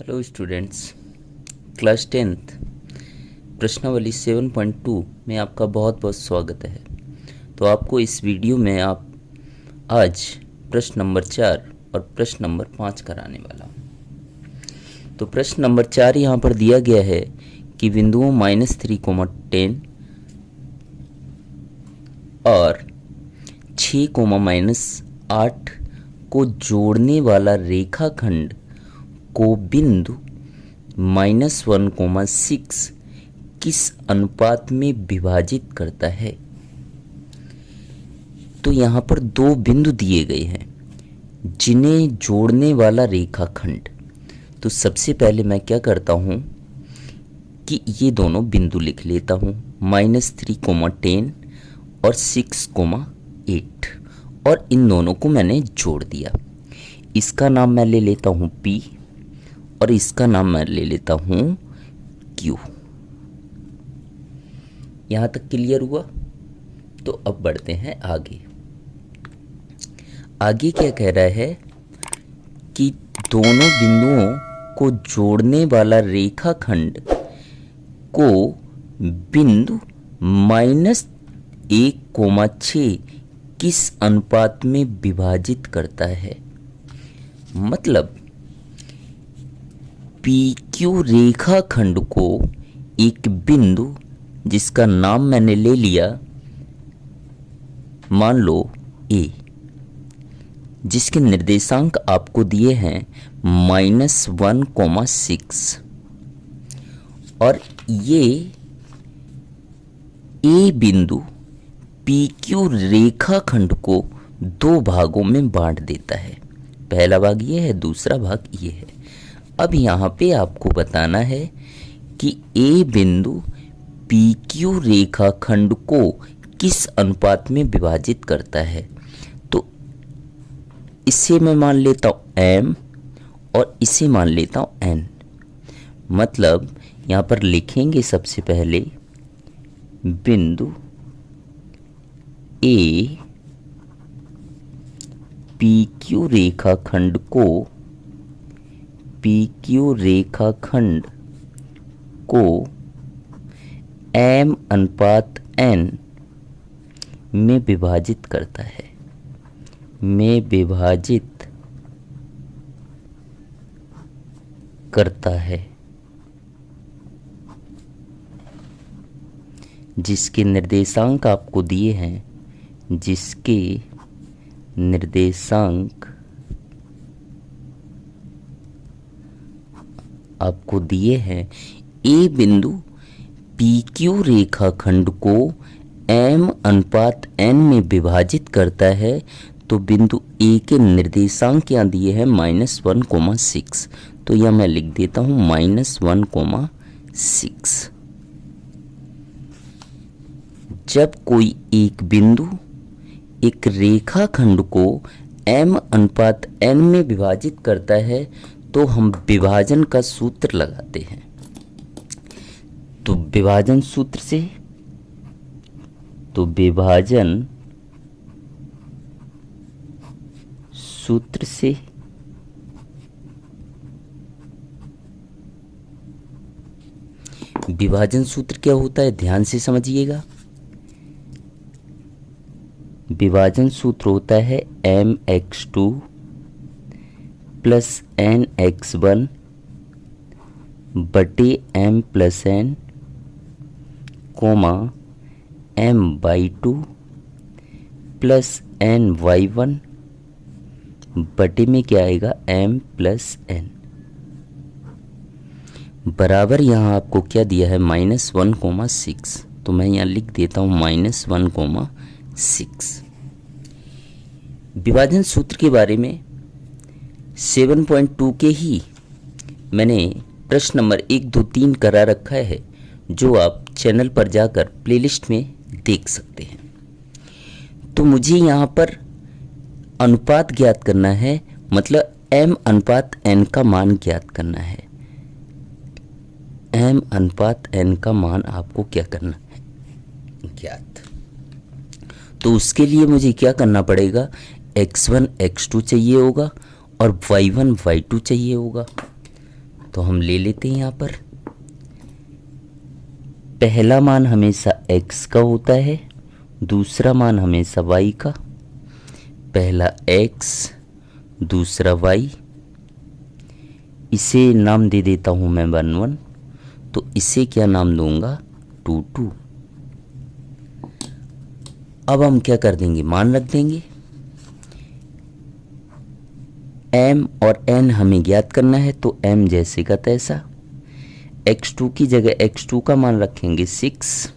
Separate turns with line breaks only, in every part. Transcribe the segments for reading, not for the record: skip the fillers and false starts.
Hello students, class 10th प्रश्नावली 7.2 में आपका बहुत बहुत स्वागत है। तो आपको इस वीडियो में आप आज प्रश्न नंबर 4 और प्रश्न नंबर 5 कराने वाला हूँ। तो प्रश्न नंबर 4 यहाँ पर दिया गया है कि बिंदुओं -3, 10 और 6, -8 को जोड़ने वाला रेखाखंड को बिंदु -1, 6 किस अनुपात में विभाजित करता है। तो यहाँ पर दो बिंदु दिए गए हैं जिन्हें जोड़ने वाला रेखाखंड। तो सबसे पहले मैं क्या करता हूँ कि ये दोनों बिंदु लिख लेता हूँ, -3, 10 और 6, 8, और इन दोनों को मैंने जोड़ दिया। इसका नाम मैं ले लेता हूँ P और इसका नाम मैं ले लेता हूँ Q। यहाँ तक क्लियर हुआ? तो अब बढ़ते हैं आगे। आगे क्या कह रहा है कि दोनों बिंदुओं को जोड़ने वाला रेखाखंड को बिंदु -1, 6 किस अनुपात में विभाजित करता है। मतलब PQ रेखाखंड को एक बिंदु जिसका नाम मैंने ले लिया, मान लो A, जिसके निर्देशांक आपको दिए हैं -1, 6, और ये A बिंदु PQ रेखाखंड को दो भागों में बांट देता है। पहला भाग ये है, दूसरा भाग ये है। अब यहाँ पे आपको बताना है कि A बिंदु PQ रेखाखंड को किस अनुपात में विभाजित करता है। तो इसे मैं मान लेता हूँ M और इसे मान लेता हूँ N। मतलब यहाँ पर लिखेंगे सबसे पहले बिंदु A PQ रेखाखंड को M/N में विभाजित करता है, जिसके निर्देशांक आपको दिए हैं, A बिंदु PQ रेखाखंड को M/N में विभाजित करता है। तो बिंदु A के निर्देशांक क्या दिए हैं, -1, 6। तो यह मैं लिख देता हूँ -1, 6। जब कोई एक बिंदु एक रेखाखंड को M/N में विभाजित करता है तो हम विभाजन का सूत्र लगाते हैं। तो विभाजन सूत्र से विभाजन सूत्र क्या होता है, ध्यान से समझिएगा। विभाजन सूत्र होता है mx2 + nx1 बटे m+n, m/2 + ny1 बटे में क्या आएगा, m+n, बराबर यहाँ आपको क्या दिया है, -1, 6। तो मैं यहाँ लिख देता हूँ -1, 6। विभाजन सूत्र के बारे में 7.2 के ही मैंने प्रश्न नंबर 1, 2, 3 करा रखा है, जो आप चैनल पर जाकर प्लेलिस्ट में देख सकते हैं। तो मुझे यहाँ पर अनुपात ज्ञात करना है, मतलब M/N का मान ज्ञात करना है। M/N का मान आपको क्या करना है, ज्ञात। तो उसके लिए मुझे क्या करना पड़ेगा, x1 x2 चाहिए होगा और y1 y2 चाहिए होगा। तो हम ले लेते हैं यहाँ पर पहला मान हमेशा x का होता है, दूसरा मान हमेशा y का। पहला x, दूसरा y, इसे नाम दे देता हूँ मैं 1 1, तो इसे क्या नाम दूंगा 2 2। अब हम क्या कर देंगे, मान रख देंगे। m और n हमें ज्ञात करना है, तो m जैसे का तैसा। x2 की जगह x2 का मान रखेंगे 6।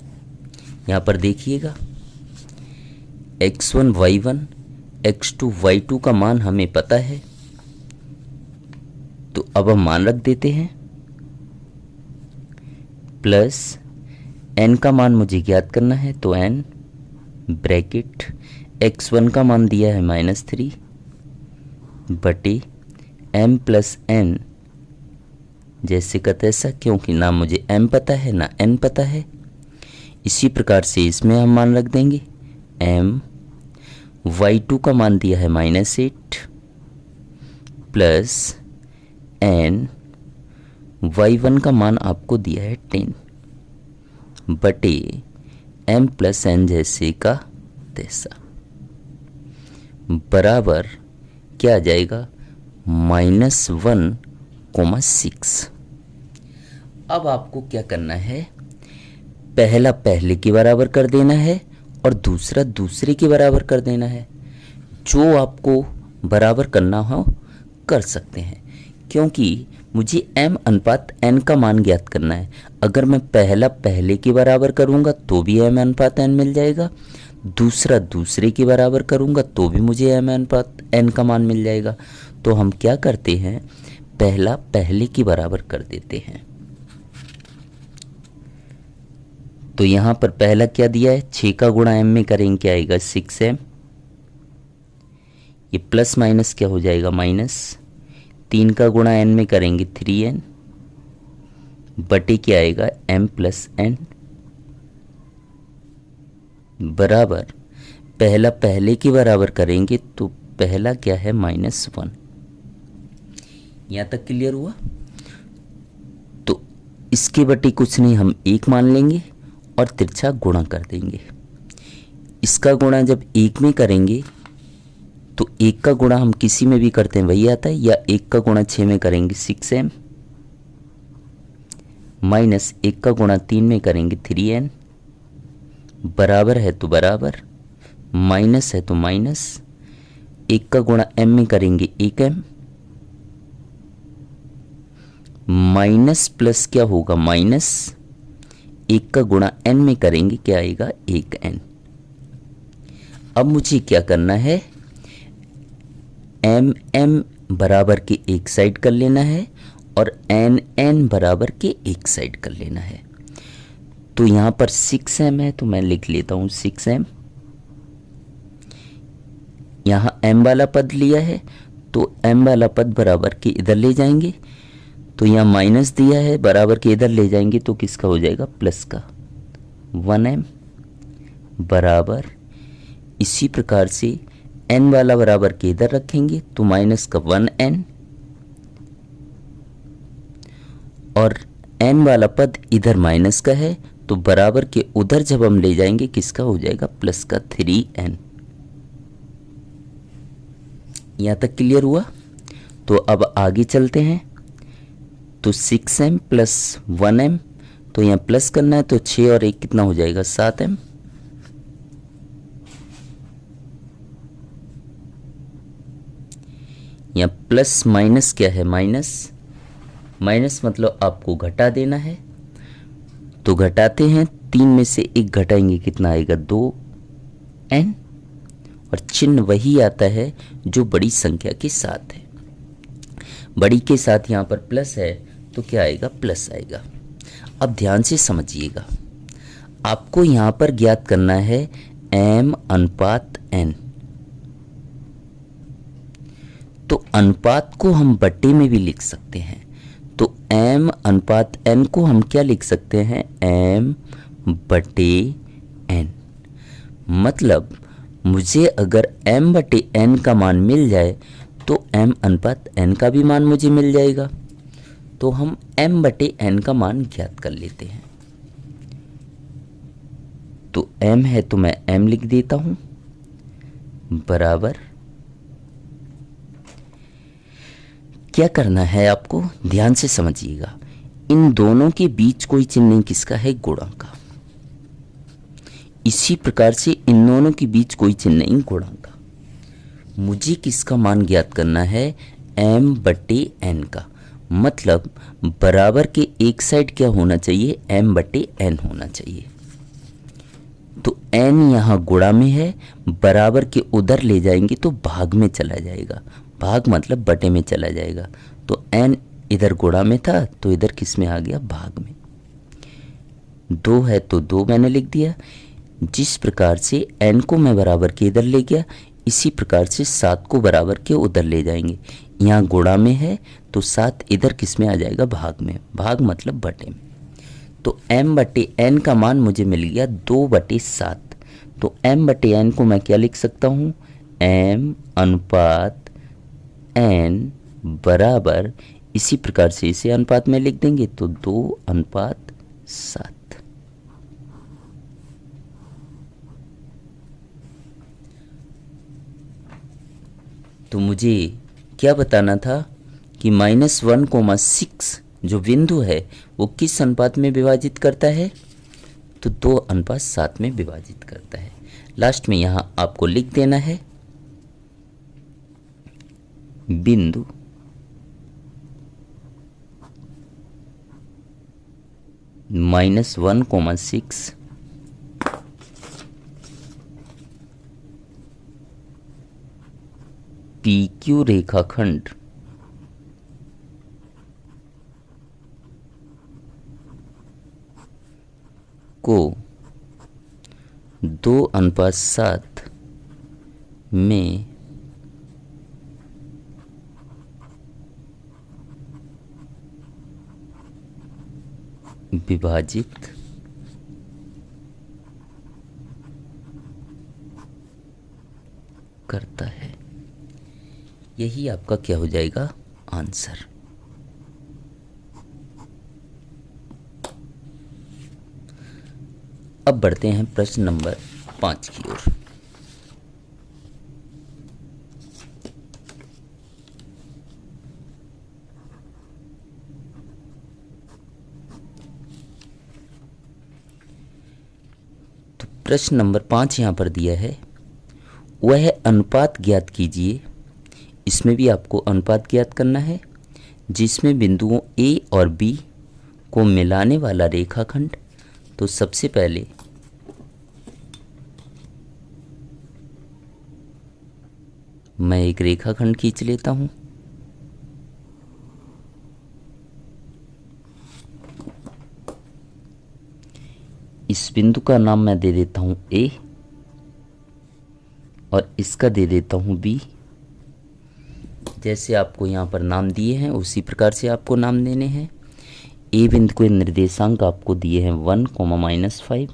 यहाँ पर देखिएगा x1 y1 x2 y2 का मान हमें पता है, तो अब हम मान रख देते हैं। प्लस n का मान मुझे ज्ञात करना है, तो n ब्रैकेट x1 का मान दिया है -3 बटे m प्लस n जैसे का तैसा, क्योंकि ना मुझे m पता है ना n पता है। इसी प्रकार से इसमें हम मान रख देंगे m, y2 का मान दिया है -8 प्लस n, y1 का मान आपको दिया है 10 बटे m प्लस n जैसे का तैसा, बराबर क्या आ जाएगा -1,6। अब आपको क्या करना है, पहला पहले के बराबर कर देना है और दूसरा दूसरे के बराबर कर देना है। जो आपको बराबर करना हो कर सकते हैं, क्योंकि मुझे m अनुपात n का मान ज्ञात करना है। अगर मैं पहला पहले के बराबर करूंगा तो भी m अनुपात n मिल जाएगा, दूसरा दूसरे के बराबर करूंगा तो भी मुझे m अनुपात n का मान मिल जाएगा। तो हम क्या करते हैं, पहला पहले के बराबर कर देते हैं। तो यहां पर पहला क्या दिया है, 6 का गुणा m में करेंगे क्या आएगा 6m, ये प्लस माइनस क्या हो जाएगा माइनस, 3 का गुणा n में करेंगे 3n बटे क्या आएगा m प्लस n, बराबर पहला पहले के बराबर करेंगे तो पहला क्या है -1। यहां तक क्लियर हुआ। तो इसके बटे कुछ नहीं, हम 1 मान लेंगे और तिरछा गुणा कर देंगे। इसका गुणा जब 1 में करेंगे तो 1 का गुणा हम किसी में भी करते हैं वही आता है, या 1 का गुणा 6 में करेंगे 6m माइनस 1 का गुणा 3 में करेंगे 3n, बराबर है तो बराबर, माइनस है तो माइनस, 1 का गुणा m में करेंगे 1m माइनस प्लस क्या होगा माइनस, 1 का गुणा n में करेंगे क्या आएगा 1n। अब मुझे क्या करना है, m बराबर के एक साइड कर लेना है और n बराबर के एक साइड कर लेना है। तो यहां पर 6m है तो मैं लिख लेता हूं 6m। यहां m वाला पद लिया है तो m वाला पद बराबर के इधर ले जाएंगे, तो यहां माइनस दिया है बराबर के इधर ले जाएंगे तो किसका हो जाएगा प्लस का 1m, बराबर इसी प्रकार से n वाला बराबर के इधर रखेंगे तो माइनस का 1n, और n वाला पद इधर माइनस का है तो बराबर के उधर जब हम ले जाएंगे किसका हो जाएगा प्लस का 3n। यहां तक क्लियर हुआ। तो अब आगे चलते हैं। तो 6m प्लस 1m, तो यहां प्लस करना है तो 6 और 1 कितना हो जाएगा 7m, यहां प्लस माइनस क्या है माइनस, माइनस मतलब आपको घटा देना है, तो घटाते हैं 3 में से 1 घटाएंगे कितना आएगा 2n, और चिन्ह वही आता है जो बड़ी संख्या के साथ है। बड़ी के साथ यहाँ पर प्लस है तो क्या आएगा प्लस आएगा। अब ध्यान से समझिएगा, आपको यहाँ पर ज्ञात करना है m अनुपात n। तो अनुपात को हम बट्टे में भी लिख सकते हैं, तो m अनुपात n को हम क्या लिख सकते हैं m बटे n। मतलब मुझे अगर m बटे n का मान मिल जाए तो m अनुपात n का भी मान मुझे मिल जाएगा। तो हम m बटे n का मान ज्ञात कर लेते हैं। तो m है तो मैं m लिख देता हूं, बराबर, क्या करना है आपको, ध्यान से समझिएगा। इन दोनों के बीच कोई चिन्ह नहीं, किसका है, गुणा का। इसी प्रकार से इन दोनों के बीच कोई चिन्ह नहीं, गुणा का। मुझे किसका मान ज्ञात करना है, m बटे n का। मतलब बराबर के एक साइड क्या होना चाहिए, m बटे n होना चाहिए। तो n यहाँ गुणा में है, बराबर के उधर ले जाएंगे तो भाग में चला जाएगा। भाग मतलब बटे में चला जाएगा। तो n इधर गुणा में था तो इधर किस में आ गया, भाग में। 2 है तो 2 मैंने लिख दिया। जिस प्रकार से n को मैं बराबर के इधर ले गया, इसी प्रकार से 7 को बराबर के उधर ले जाएंगे। यहाँ गुणा में है तो 7 इधर किस में आ जाएगा, भाग में। भाग मतलब बटे में। तो m बटे n का मान मुझे मिल गया 2 बटे 7। तो m बटे n को मैं क्या लिख सकता हूँ, m अनुपात n बराबर, इसी प्रकार से इसे अनुपात में लिख देंगे तो 2:7। तो मुझे क्या बताना था कि -1,6 जो बिंदु है वो किस अनुपात में विभाजित करता है, तो 2:7 में विभाजित करता है। लास्ट में यहाँ आपको लिख देना है बिंदु -1,6 PQ रेखाखंड को 2:7 में विभाजित करता है। यही आपका क्या हो जाएगा, आंसर। अब बढ़ते हैं प्रश्न नंबर 5 की ओर। तो प्रश्न नंबर 5 यहां पर दिया है, वह अनुपात ज्ञात कीजिए। इसमें भी आपको अनुपात ज्ञात करना है जिसमें बिंदुओं A और B को मिलाने वाला रेखाखंड। तो सबसे पहले मैं एक रेखाखंड खींच लेता हूं। इस बिंदु का नाम मैं दे देता हूं A और इसका दे देता हूं B। जैसे आपको यहाँ पर नाम दिए हैं उसी प्रकार से आपको नाम देने हैं। A बिंदु के निर्देशांक आपको दिए हैं 1, -5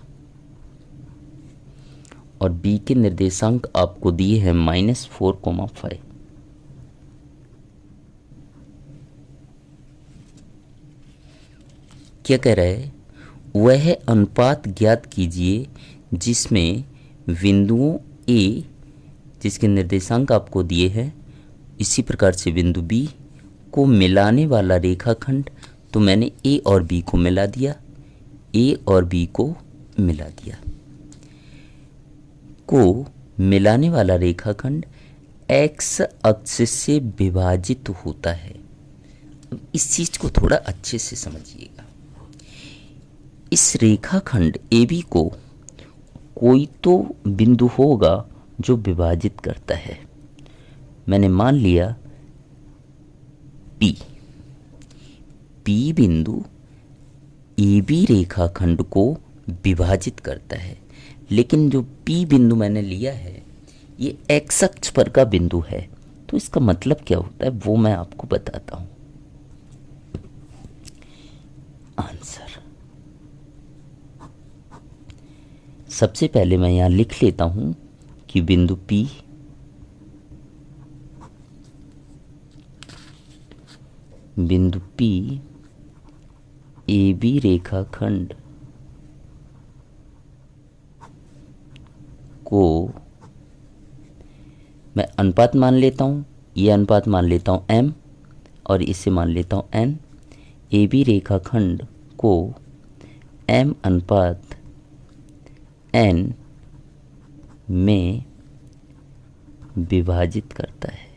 और B के निर्देशांक आपको दिए हैं -4, 5। क्या कह रहा है, वह अनुपात ज्ञात कीजिए जिसमें बिंदुओं A जिसके निर्देशांक आपको दिए हैं, इसी प्रकार से बिंदु B को मिलाने वाला रेखाखंड। तो मैंने A और B को मिला दिया, A और B को मिला दिया। को मिलाने वाला रेखाखंड x अक्ष से विभाजित होता है। अब इस चीज को थोड़ा अच्छे से समझिएगा। इस रेखाखंड AB को कोई तो बिंदु होगा जो विभाजित करता है। मैंने मान लिया P बिंदु AB रेखाखंड को विभाजित करता है। लेकिन जो P बिंदु मैंने लिया है ये x अक्ष पर का बिंदु है। तो इसका मतलब क्या होता है वो मैं आपको बताता हूं। आंसर सबसे पहले मैं यहां लिख लेता हूं कि बिंदु P ए बी रेखाखंड को मैं अनुपात मान लेता हूँ, ये अनुपात मान लेता हूँ m और इसे मान लेता हूँ n। ए बी रेखाखंड को m अनुपात n में विभाजित करता है।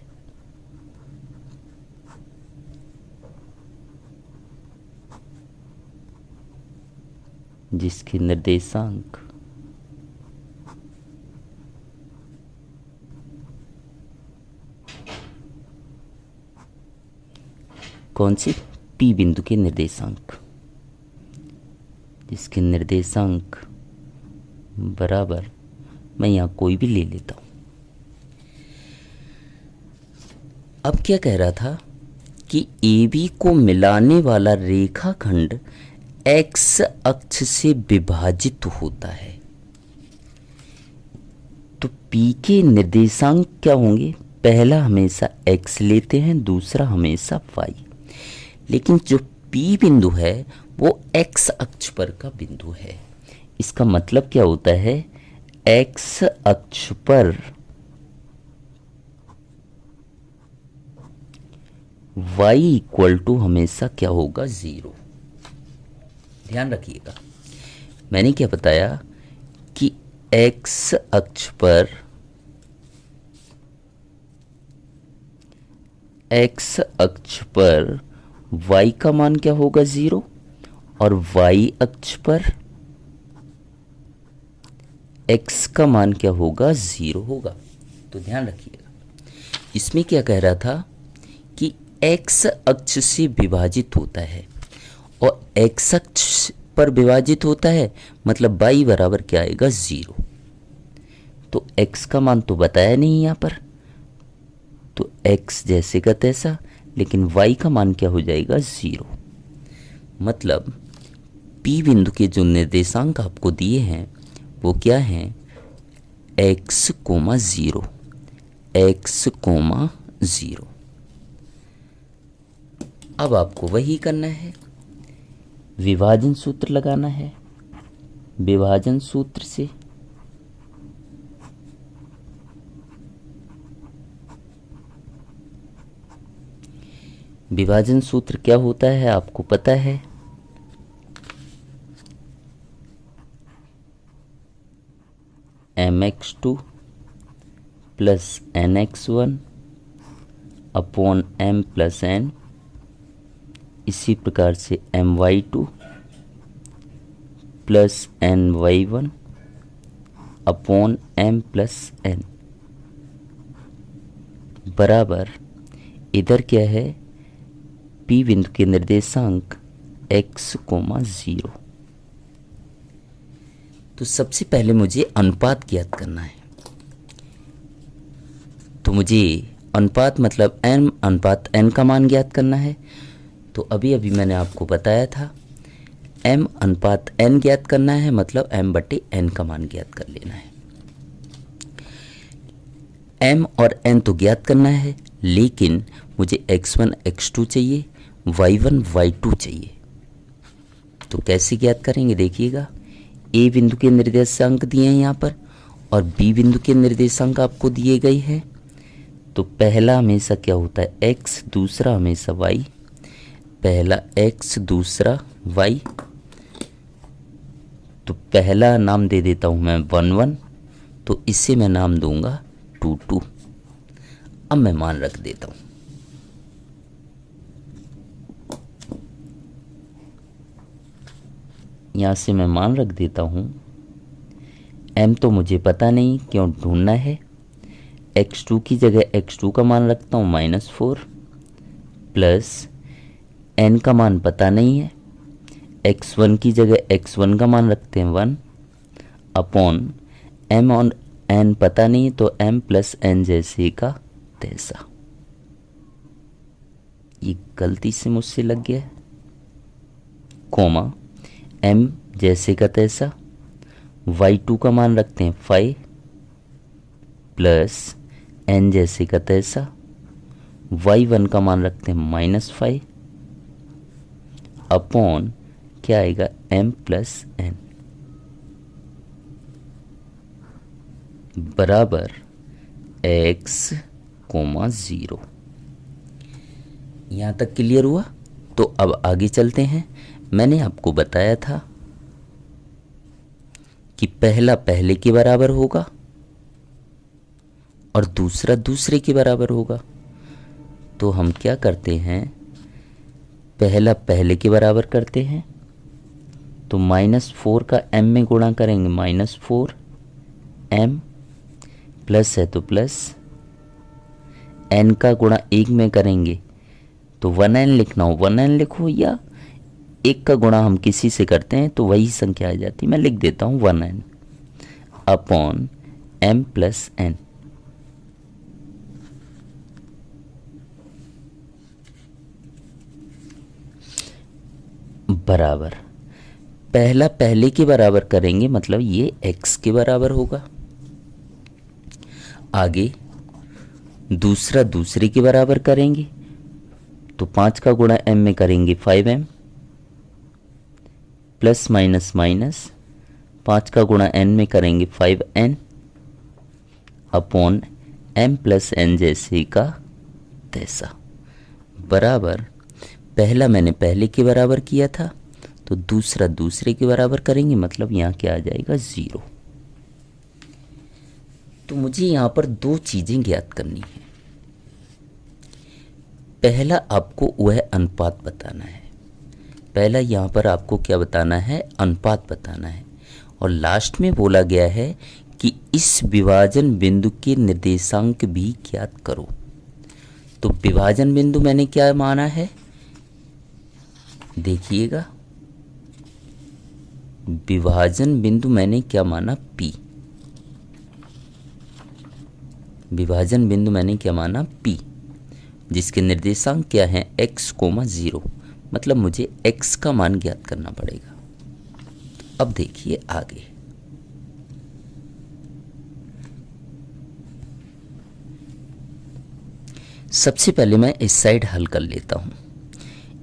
जिसके निर्देशांक कौन से P बिंदु के निर्देशांक, जिसके निर्देशांक बराबर, मैं यहाँ कोई भी ले लेता हूँ। अब क्या कह रहा था कि AB को मिलाने वाला रेखाखंड x अक्ष से विभाजित होता है। तो P के निर्देशांक क्या होंगे? पहला हमेशा x लेते हैं, दूसरा हमेशा y। लेकिन जो P बिंदु है वो x अक्ष पर का बिंदु है। इसका मतलब क्या होता है? x अक्ष पर y इक्वल टू हमेशा क्या होगा? 0। ध्यान रखिएगा, मैंने क्या बताया कि x अक्ष पर y का मान क्या होगा? 0। और y अक्ष पर x का मान क्या होगा? 0 होगा। तो ध्यान रखिएगा, इसमें क्या कह रहा था कि x अक्ष से विभाजित होता है, और x अक्ष पर विभाजित होता है मतलब y बराबर क्या आएगा? 0। तो x का मान तो बताया नहीं यहाँ पर, तो x जैसे का तैसा, लेकिन y का मान क्या हो जाएगा? 0। मतलब P बिंदु के जो निर्देशांक आपको दिए हैं वो क्या हैं? x, 0, x, 0। अब आपको वही करना है, विभाजन सूत्र लगाना है। विभाजन सूत्र से विभाजन सूत्र क्या होता है आपको पता है? mx2 plus nx1 upon m plus n, इसी प्रकार से my2 plus ny1 upon m plus n बराबर, इधर क्या है? P बिंदु के निर्देशांक x, 0। तो सबसे पहले मुझे अनुपात ज्ञात करना है। तो मुझे अनुपात मतलब m अनुपात n का मान ज्ञात करना है। तो अभी मैंने आपको बताया था m अनुपात n ज्ञात करना है, मतलब m बटे n का मान ज्ञात कर लेना है। m और n तो ज्ञात करना है, लेकिन मुझे x1 x2 चाहिए, y1 y2 चाहिए। तो कैसे ज्ञात करेंगे देखिएगा, a बिंदु के निर्देशांक दिए हैं यहाँ पर, और b बिंदु के निर्देशांक आपको दिए गए हैं। तो पहला हमेशा क्या होता है? x, दूसरा हमेशा y। पहला x, दूसरा y। तो पहला नाम दे देता हूँ मैं 1, 1, तो इससे मैं नाम दूंगा 2, 2। अब मैं मान रख देता हूँ। यहाँ से मैं मान रख देता हूँ। m तो मुझे पता नहीं, क्यों ढूंढना है? x2 की जगह x2 का मान रखता हूँ -4, प्लस n का मान पता नहीं है, x1 की जगह x1 का मान रखते हैं 1, अपॉन m और n पता नहीं, तो m प्लस n जैसे का तैसा। ये गलती से मुझसे लग गया है, कोमा m जैसे का तैसा, y2 का मान रखते हैं 5, प्लस n जैसे का तैसा, y1 का मान रखते हैं -5, अपॉन क्या आएगा, m प्लस n बराबर x, 0। यहाँ तक क्लियर हुआ? तो अब आगे चलते हैं। मैंने आपको बताया था कि पहला पहले के बराबर होगा और दूसरा दूसरे के बराबर होगा। तो हम क्या करते हैं, पहला पहले के बराबर करते हैं, तो -4 का m में गुणा करेंगे, -4m, प्लस है तो प्लस, n का गुणा 1 में करेंगे तो 1n लिखना हो 1n लिखो, या 1 का गुणा हम किसी से करते हैं तो वही संख्या आ जाती है। मैं लिख देता हूँ 1n upon m plus n। बराबर, पहला पहले के बराबर करेंगे मतलब ये x के बराबर होगा। आगे दूसरा दूसरे के बराबर करेंगे तो 5 का गुणा m में करेंगे 5m, प्लस माइनस माइनस 5 का गुणा n में करेंगे 5n upon m plus n जैसे का तैसा। बराबर, पहला मैंने पहले के बराबर किया था तो दूसरा दूसरे के बराबर करेंगे, मतलब यहाँ क्या आ जाएगा, 0। तो मुझे यहाँ पर दो चीज़ें ज्ञात करनी है। पहला आपको वह अनुपात बताना है, पहला यहाँ पर आपको क्या बताना है, अनुपात बताना है। और लास्ट में बोला गया है कि इस विभाजन बिंदु के निर्देशांक भी ज्ञात करो। तो विभाजन बिंदु मैंने क्या माना है, देखिएगा, विभाजन बिंदु मैंने क्या माना, P। विभाजन बिंदु मैंने क्या माना, P, जिसके निर्देशांक क्या है, x, 0। मतलब मुझे x का मान ज्ञात करना पड़ेगा। अब देखिए आगे, सबसे पहले मैं इस साइड हल कर लेता हूं।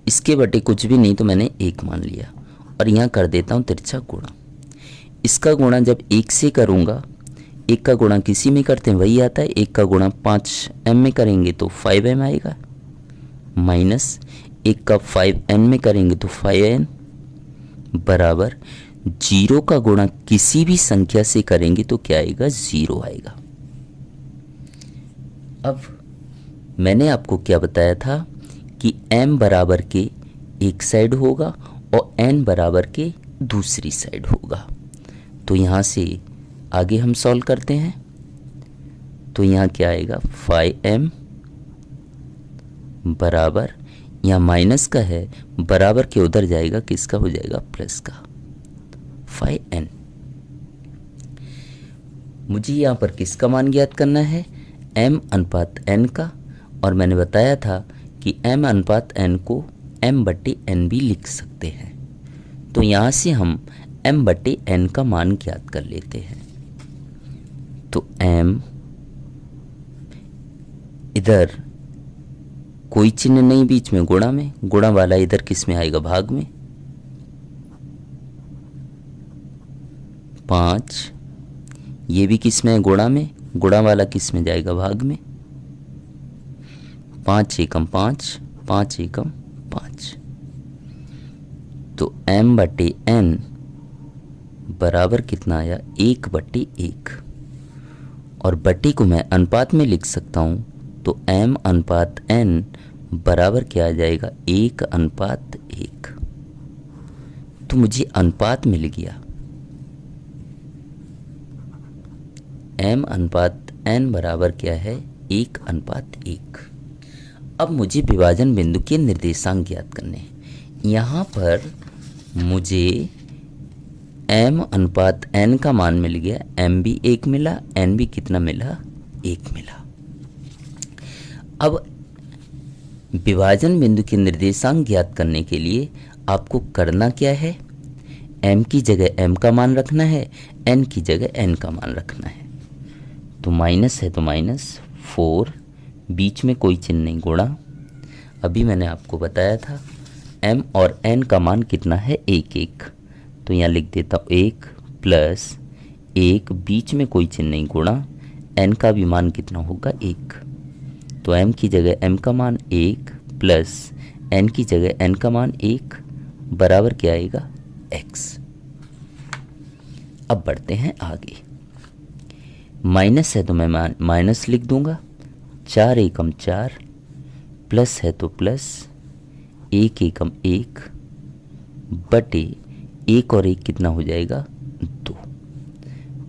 इसके बटे कुछ भी नहीं तो मैंने 1 मान लिया और यहाँ कर देता हूँ तिरछा गुणा। इसका गुणा जब 1 से करूँगा, 1 का गुणा किसी में करते हैं वही आता है, 1 का गुणा 5m में करेंगे तो 5m आएगा, माइनस 1 का 5n में करेंगे तो 5n, बराबर 0 का गुणा किसी भी संख्या से करेंगे तो क्या आएगा, 0 आएगा। अब मैंने आपको क्या बताया था कि m बराबर के एक साइड होगा और n बराबर के दूसरी साइड होगा। तो यहाँ से आगे हम सॉल्व करते हैं तो यहाँ क्या आएगा, 5m बराबर, यहाँ माइनस का है, बराबर के उधर जाएगा, किसका हो जाएगा, प्लस का, 5n। मुझे यहाँ पर किसका मान ज्ञात करना है, m अनुपात n का। और मैंने बताया था कि m अनुपात n को m बटे n भी लिख सकते हैं। तो यहाँ से हम m बटे n का मान ज्ञात कर लेते हैं। तो m, इधर कोई चिन्ह नहीं बीच में, गुणा में, गुणा वाला इधर किस में आएगा, भाग में, 5, ये भी किस में है, गुणा में, गुणा वाला किस में जाएगा, भाग में, 5 एकम 5, 5 एकम 5। तो m बटे n बराबर कितना आया, 1 बटे 1। और बटे को मैं अनुपात में लिख सकता हूँ, तो m अनुपात n बराबर क्या आ जाएगा, 1 अनुपात 1। तो मुझे अनुपात मिल गया, m अनुपात n बराबर क्या है, 1 अनुपात 1। अब मुझे विभाजन बिंदु के निर्देशांक ज्ञात करने हैं। यहाँ पर मुझे m अनुपात n का मान मिल गया, m भी 1 मिला, n भी कितना मिला, 1 मिला। अब विभाजन बिंदु के निर्देशांक ज्ञात करने के लिए आपको करना क्या है, m की जगह m का मान रखना है, n की जगह n का मान रखना है। तो माइनस है तो माइनस 4, बीच में कोई चिन्ह नहीं, गुणा। अभी मैंने आपको बताया था m और n का मान कितना है, 1 1। तो यहाँ लिख देता हूँ 1 प्लस 1, बीच में कोई चिन्ह नहीं, गुणा n का भी मान कितना होगा, 1। तो m की जगह m का मान 1 प्लस n की जगह n का मान 1 बराबर क्या आएगा, x। अब बढ़ते हैं आगे। माइनस है तो मैं माइनस लिख दूंगा, 4 एकम 4, प्लस है तो प्लस 1 एकम 1 बटे 1 और 1 कितना हो जाएगा, 2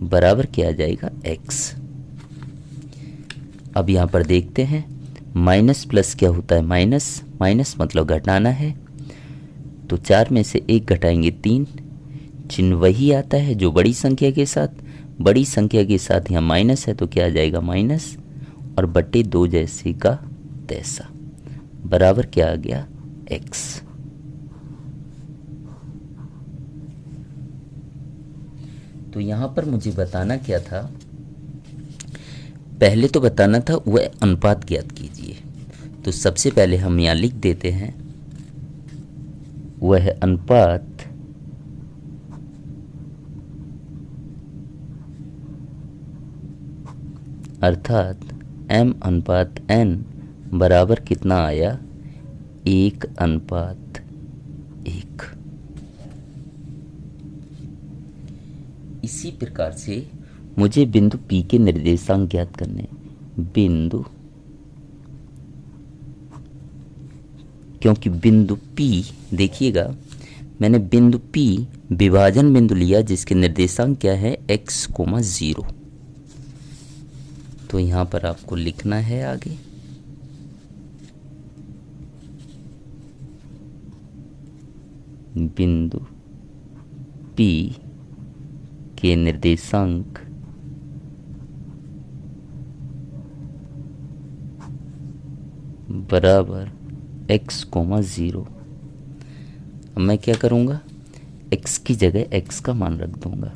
बराबर क्या आ जाएगा, x। अब यहाँ पर देखते हैं माइनस प्लस क्या होता है, माइनस, माइनस मतलब घटाना है। तो 4 में से 1 घटाएंगे 3, चिन्ह वही आता है जो बड़ी संख्या के साथ, बड़ी संख्या के साथ यहाँ माइनस है तो क्या आ जाएगा, माइनस, और बटे 2 जैसे का तैसा बराबर क्या आ गया, x। तो यहाँ पर मुझे बताना क्या था, पहले तो बताना था वह अनुपात ज्ञात कीजिए। तो सबसे पहले हम यहाँ लिख देते हैं वह अनुपात अर्थात m अनुपात n बराबर कितना आया, 1:1। इसी प्रकार से मुझे बिंदु P के निर्देशांक ज्ञात करने, बिंदु, क्योंकि बिंदु P देखिएगा मैंने बिंदु P विभाजन बिंदु लिया जिसके निर्देशांक क्या है, x, 0। तो यहाँ पर आपको लिखना है आगे, बिंदु P के निर्देशांक बराबर x, 0। अब मैं क्या करूँगा, x की जगह x का मान रख दूंगा।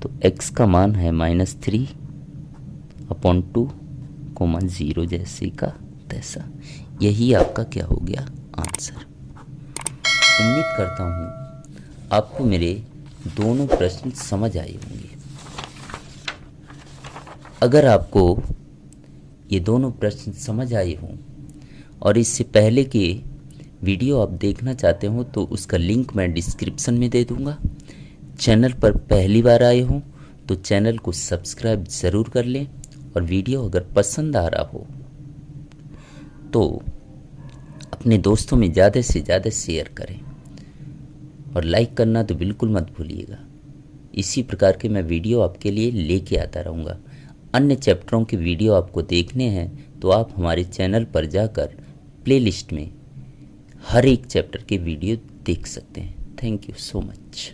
तो x का मान है -3/2, 0 जैसे का तैसा। यही आपका क्या हो गया, आंसर। उम्मीद करता हूँ आपको मेरे दोनों प्रश्न समझ आए होंगे। अगर आपको ये दोनों प्रश्न समझ आए हों और इससे पहले के वीडियो आप देखना चाहते हो तो उसका लिंक मैं डिस्क्रिप्शन में दे दूंगा। चैनल पर पहली बार आए हो तो चैनल को सब्सक्राइब ज़रूर कर लें, और वीडियो अगर पसंद आ रहा हो तो अपने दोस्तों में ज़्यादा से ज़्यादा शेयर करें, और लाइक करना तो बिल्कुल मत भूलिएगा। इसी प्रकार के मैं वीडियो आपके लिए लेके आता रहूँगा। अन्य चैप्टरों के वीडियो आपको देखने हैं तो आप हमारे चैनल पर जाकर प्लेलिस्ट में हर एक चैप्टर के वीडियो देख सकते हैं। Thank you so much.